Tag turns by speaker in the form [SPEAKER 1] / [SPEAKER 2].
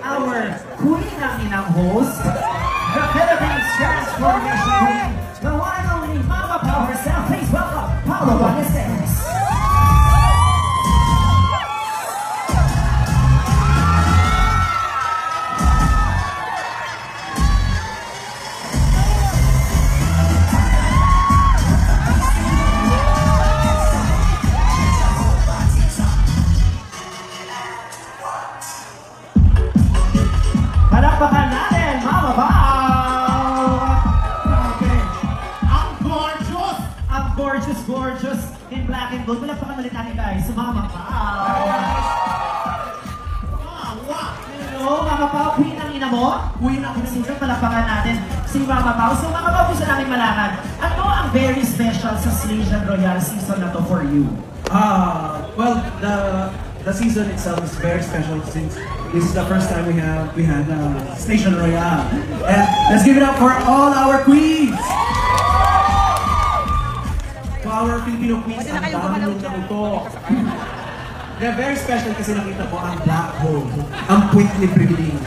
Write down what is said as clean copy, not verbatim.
[SPEAKER 1] our queen ng inang host, the Philippines Transformation Queen, the one and only Mama Pao herself. Please welcome Paolo Ballesteros. Palakpakan natin, Mama Pao! Okay. Ang gorgeous in black and gold. Palakpakan ulit natin guys, Mama Pao! Hello, Mama Pao, queen ang ina mo? Queen ang ina mo, palakpakan natin si Mama Pao. So Mama Pao, gusto namin malaman, ano ang very special sa Station Royale season na to for you?
[SPEAKER 2] Well, the season itself is very special since this is the first time we had Station Royale. And let's give it up for all our queens! To our Filipino queens, ang dami yung nakutok. They're very special kasi nakita ko ang black hole, ang puwit ni Privilege.